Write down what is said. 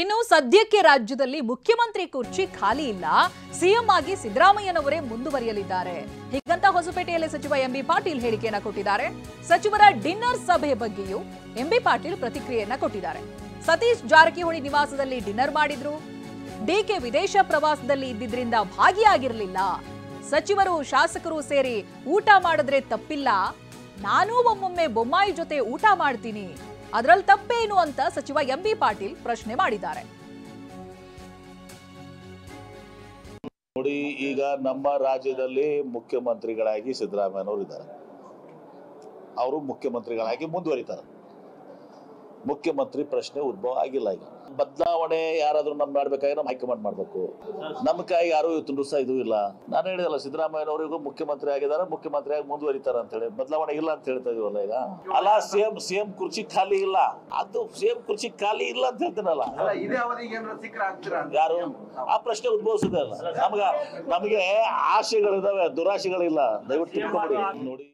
ಇನ್ನು ಸದ್ಯಕ್ಕೆ ರಾಜ್ಯದಲ್ಲಿ ಮುಖ್ಯಮಂತ್ರಿ ಕುರ್ಚಿ ಖಾಲಿ ಇಲ್ಲ, ಸಿಎಂ ಆಗಿ ಸಿದ್ದರಾಮಯ್ಯನವರೇ ಮುಂದುವರಿಯಲಿದ್ದಾರೆ. ಹೀಗಂತ ಹೊಸಪೇಟೆಯಲ್ಲಿ ಸಚಿವ ಎಂಬಿ ಪಾಟೀಲ್ ಹೇಳಿಕೆಯನ್ನ ಕೊಟ್ಟಿದ್ದಾರೆ. ಸಚಿವರ ಡಿನ್ನರ್ ಸಭೆ ಬಗ್ಗೆಯೂ ಎಂಬಿ ಪಾಟೀಲ್ ಪ್ರತಿಕ್ರಿಯೆಯನ್ನ ಕೊಟ್ಟಿದ್ದಾರೆ. ಸತೀಶ್ ಜಾರಕಿಹೊಳಿ ನಿವಾಸದಲ್ಲಿ ಡಿನ್ನರ್ ಮಾಡಿದ್ರು. ಡಿಕೆ ವಿದೇಶ ಪ್ರವಾಸದಲ್ಲಿ ಇದ್ದಿದ್ರಿಂದ ಭಾಗಿಯಾಗಿರಲಿಲ್ಲ. ಸಚಿವರು ಶಾಸಕರು ಸೇರಿ ಊಟ ಮಾಡಿದ್ರೆ ತಪ್ಪಿಲ್ಲ. ನಾನು ಒಮ್ಮೊಮ್ಮೆ ಬೊಮ್ಮಾಯಿ ಜೊತೆ ಊಟ ಮಾಡ್ತೀನಿ, ಅದರಲ್ಲಿ ತಪ್ಪೇನು ಅಂತ ಸಚಿವ ಎಂಬಿ ಪಾಟೀಲ್ ಪ್ರಶ್ನೆ ಮಾಡಿದ್ದಾರೆ. ನೋಡಿ, ಈಗ ನಮ್ಮ ರಾಜ್ಯದಲ್ಲಿ ಮುಖ್ಯಮಂತ್ರಿಗಳಾಗಿ ಸಿದ್ದರಾಮಯ್ಯನವರು ಇದ್ದಾರೆ. ಅವರು ಮುಖ್ಯಮಂತ್ರಿಗಳಾಗಿ ಮುಂದುವರಿತಾರೆ. ಮುಖ್ಯಮಂತ್ರಿ ಪ್ರಶ್ನೆ ಉದ್ಭವ ಆಗಿಲ್ಲ. ಈಗ ಬದಲಾವಣೆ ಯಾರಾದ್ರೂ ನಮ್ ಮಾಡ್ಬೇಕಾದ್ರೆ ನಮ್ಮ ಹೈಕಮಾಂಡ್ ಮಾಡ್ಬೇಕು. ನಮ್ಮ ಕೈ ಯಾರು ಇವತ್ತು ಸಹ ಇದು ಇಲ್ಲ. ನಾನು ಹೇಳಿದಲ್ಲ, ಸಿದ್ದರಾಮಯ್ಯನವರಿಗೂ ಮುಖ್ಯಮಂತ್ರಿ ಆಗಿದ್ದಾರೆ, ಮುಖ್ಯಮಂತ್ರಿಯಾಗಿ ಮುಂದುವರಿತಾರೆ ಅಂತ ಹೇಳಿ. ಬದಲಾವಣೆ ಇಲ್ಲ ಅಂತ ಹೇಳ್ತಾ ಇದೀವಲ್ಲ ಈಗ. ಅಲ್ಲ, ಸಿಎಂ ಕುರ್ಚಿ ಖಾಲಿ ಇಲ್ಲ, ಅದು ಸಿಎಂ ಕುರ್ಚಿ ಖಾಲಿ ಇಲ್ಲ ಅಂತ ಹೇಳ್ತೀನಲ್ಲ. ಯಾರು ಆ ಪ್ರಶ್ನೆ ಉದ್ಭವಿಸುದೇ ಅಲ್ಲ. ನಮಗೆ ಆಶೆಗಳಿದಾವೆ, ದುರಾಶೆಗಳಿಲ್ಲ. ದಯವಿಟ್ಟು ತಿಳ್ಕೊಂಬಿಡಿ. ನೋಡಿ.